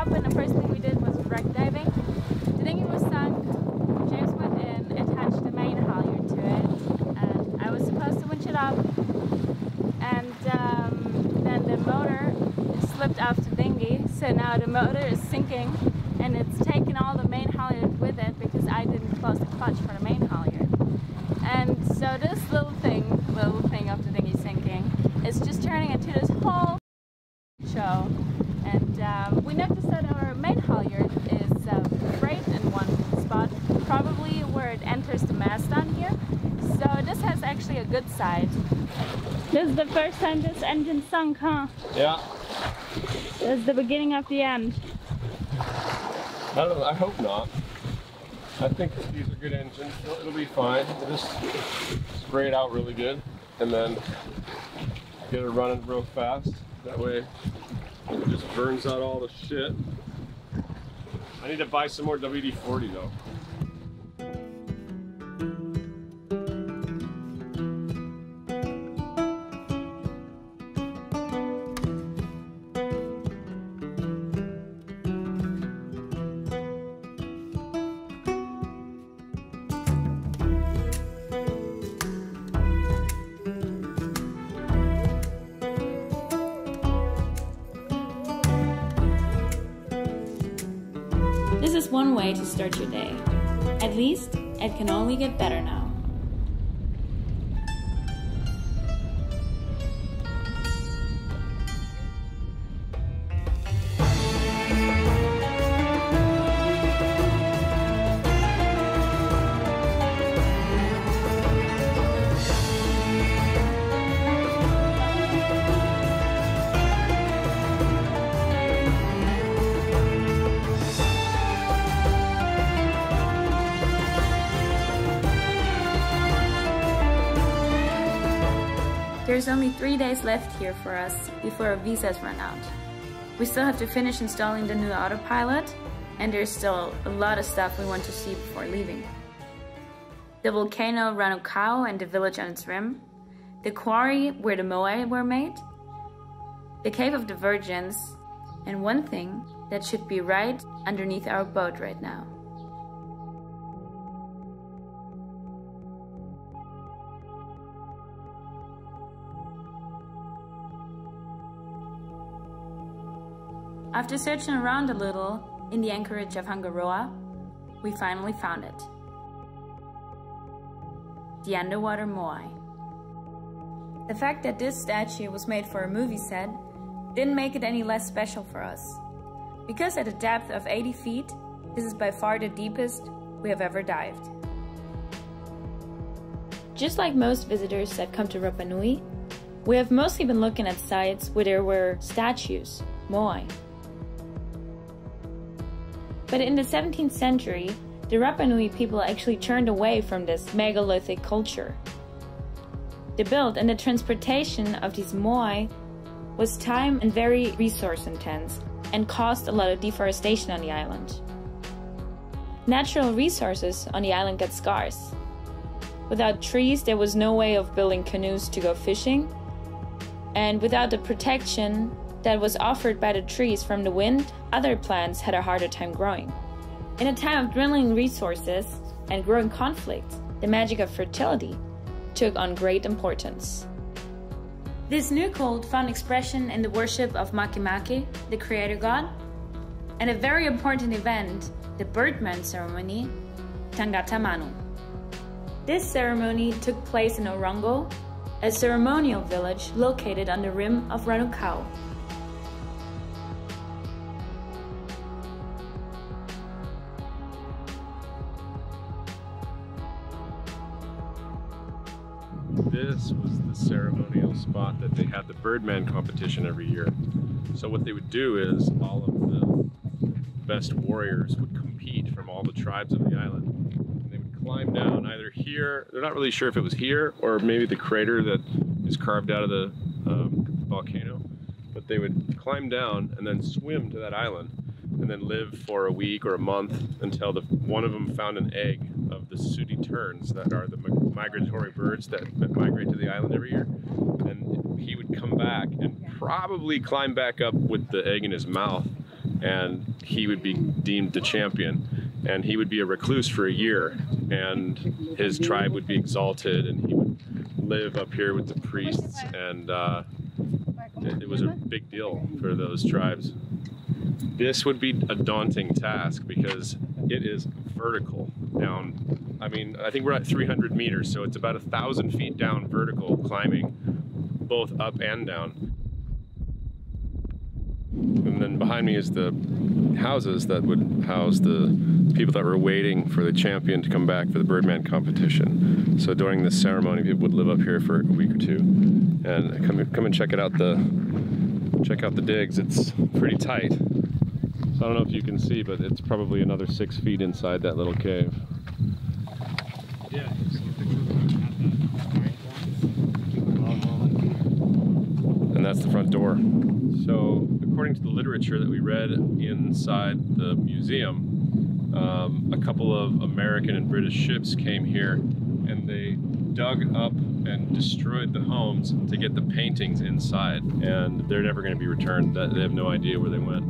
up and the first thing we did was wreck diving. The dinghy was sunk. James went in, attached the main halyard to it, and I was supposed to winch it up. And then the motor slipped off the dinghy, so now the motor is sinking and it's taken all the main halyard with it because I didn't close the clutch for the main halyard. And so this little thing of the dinghy sinking is just turning into this whole show. And we noticed that our main halyard is frayed in one spot, probably where it enters the mast on here. So this has actually a good side. This is the first time this engine sunk, huh? Yeah. This is the beginning of the end. I don't know, I hope not. I think these are good engines. It'll be fine. We'll just spray it out really good and then get it running real fast. That way it just burns out all the shit. I need to buy some more WD-40 though. This is one way to start your day. At least, it can only get better now. There's only 3 days left here for us before our visas run out. We still have to finish installing the new autopilot, and there's still a lot of stuff we want to see before leaving. The volcano Ranucao and the village on its rim, the quarry where the moai were made, the Cave of the Virgins, and one thing that should be right underneath our boat right now. After searching around a little in the anchorage of Hangaroa, we finally found it. The underwater moai. The fact that this statue was made for a movie set didn't make it any less special for us. Because at a depth of 80 feet, this is by far the deepest we have ever dived. Just like most visitors that come to Rapa Nui, we have mostly been looking at sites where there were statues, moai. But in the 17th century, the Rapa Nui people actually turned away from this megalithic culture. The build and the transportation of these moai was time and very resource intense and caused a lot of deforestation on the island. Natural resources on the island got scarce. Without trees, there was no way of building canoes to go fishing, and without the protection that was offered by the trees from the wind, other plants had a harder time growing. In a time of dwindling resources and growing conflict, the magic of fertility took on great importance. This new cult found expression in the worship of Makemake, the creator god, and a very important event, the Birdman ceremony, Tangata Manu. This ceremony took place in Orongo, a ceremonial village located on the rim of Ranucao. This was the ceremonial spot that they had the Birdman competition every year. So what they would do is all of the best warriors would compete from all the tribes of the island. And they would climb down either here, they're not really sure if it was here or maybe the crater that is carved out of the volcano, but they would climb down and then swim to that island and then live for a week or a month until one of them found an egg of the sooty terns that are the migratory birds that migrate to the island every year. And he would come back and probably climb back up with the egg in his mouth and he would be deemed the champion, and he would be a recluse for a year, and his tribe would be exalted, and he would live up here with the priests, and it was a big deal for those tribes. This would be a daunting task because it is vertical down. I mean, I think we're at 300 meters, so it's about 1,000 feet down vertical climbing, both up and down. And then behind me is the houses that would house the people that were waiting for the champion to come back for the Birdman competition. So during this ceremony, people would live up here for a week or two, and come and check it out. Check out the digs. It's pretty tight. So I don't know if you can see, but it's probably another 6 feet inside that little cave. Yeah. And that's the front door. So according to the literature that we read inside the museum, a couple of American and British ships came here and they dug up and destroyed the homes to get the paintings inside, and they're never going to be returned. They have no idea where they went.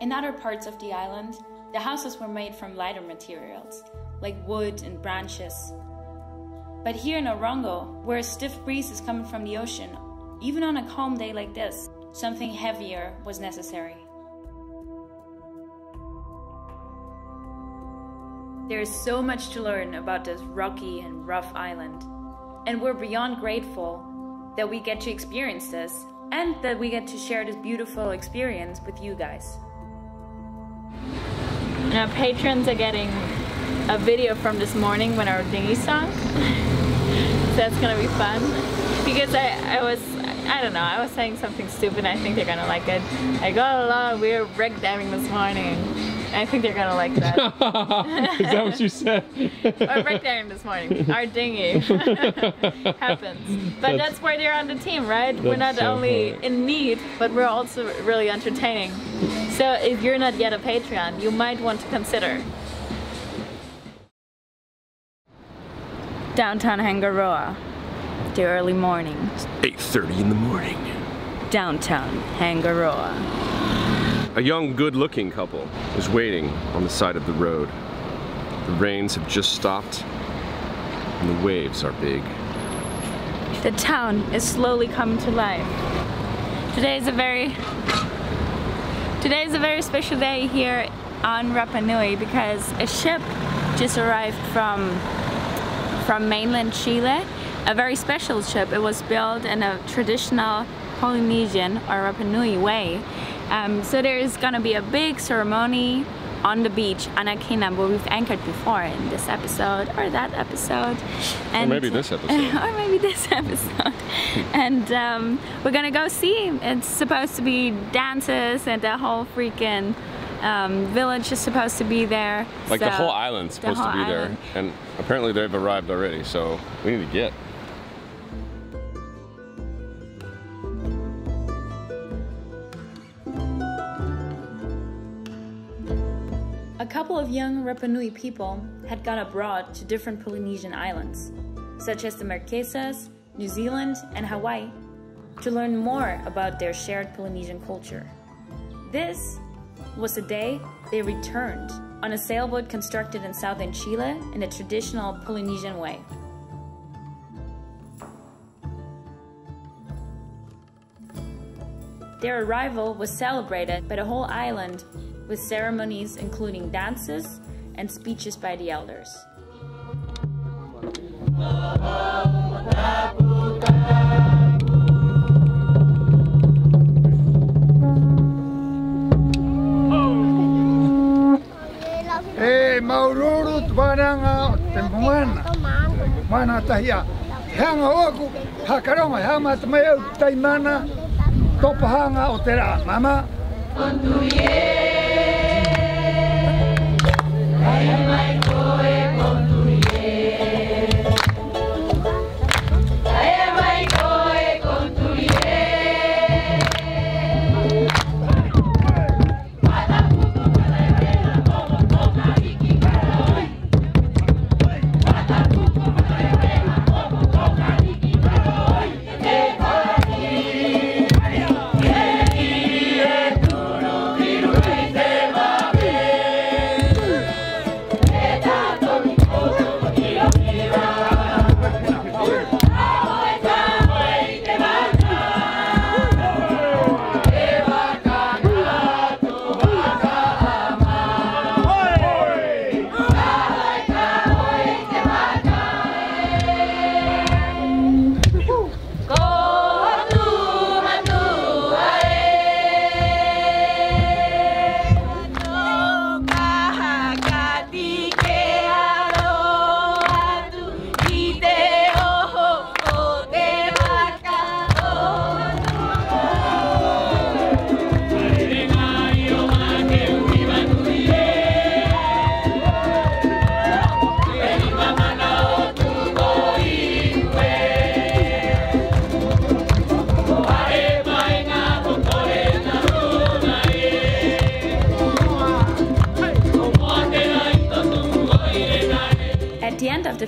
In other parts of the island, the houses were made from lighter materials, like wood and branches. But here in Orongo, where a stiff breeze is coming from the ocean, even on a calm day like this, something heavier was necessary. There is so much to learn about this rocky and rough island, and we're beyond grateful that we get to experience this and that we get to share this beautiful experience with you guys. Now patrons are getting a video from this morning when our dinghy sunk. So that's gonna be fun. Because I was saying something stupid, and I think they're gonna like it. I got along, we were wreck diving this morning. I think they're gonna like that. Is that what you said? Or wreck diving this morning. Our dinghy. Happens. But that's why they're on the team, right? We're not so only funny. In need, but we're also really entertaining. So if you're not yet a Patreon, you might want to consider. Downtown Hangaroa, the early morning. 8:30 in the morning. Downtown Hangaroa. A young, good-looking couple is waiting on the side of the road. The rains have just stopped, and the waves are big. The town is slowly coming to life. Today is a very special day here on Rapa Nui because a ship just arrived from mainland Chile. A very special ship. It was built in a traditional Polynesian or Rapa Nui way. So there's gonna be a big ceremony on the beach, Anakina, where we've anchored before in this episode or that episode. And, or maybe this episode. Or maybe this episode. And we're gonna go see. It's supposed to be dances and the whole freaking village is supposed to be there. Like so the whole island's supposed to be there. And apparently they've arrived already, so we need to get. A couple of young Rapa Nui people had gone abroad to different Polynesian islands, such as the Marquesas, New Zealand, and Hawaii, to learn more about their shared Polynesian culture. This was the day they returned on a sailboat constructed in southern Chile in the traditional Polynesian way. Their arrival was celebrated by the whole island with ceremonies including dances and speeches by the elders. Maururut baranga tempuana mana tahia hanga oku hakaronga hama tmeu taimana topahanga otera mama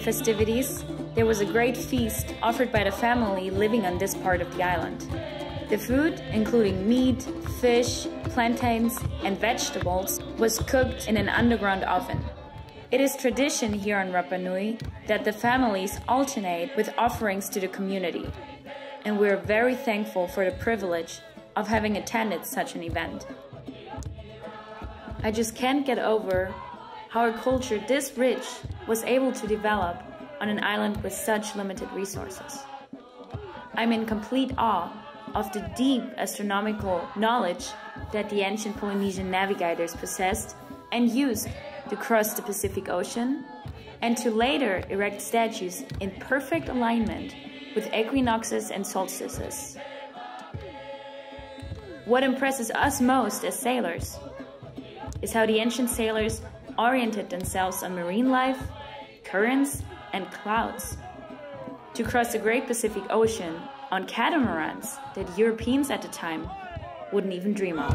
festivities, there was a great feast offered by the family living on this part of the island. The food, including meat, fish, plantains, and vegetables, was cooked in an underground oven. It is tradition here on Rapa Nui that the families alternate with offerings to the community, and we are very thankful for the privilege of having attended such an event. I just can't get over how a culture this rich was able to develop on an island with such limited resources. I'm in complete awe of the deep astronomical knowledge that the ancient Polynesian navigators possessed and used to cross the Pacific Ocean, and to later erect statues in perfect alignment with equinoxes and solstices. What impresses us most as sailors is how the ancient sailors oriented themselves on marine life, currents, and clouds to cross the Great Pacific Ocean on catamarans that Europeans at the time wouldn't even dream of.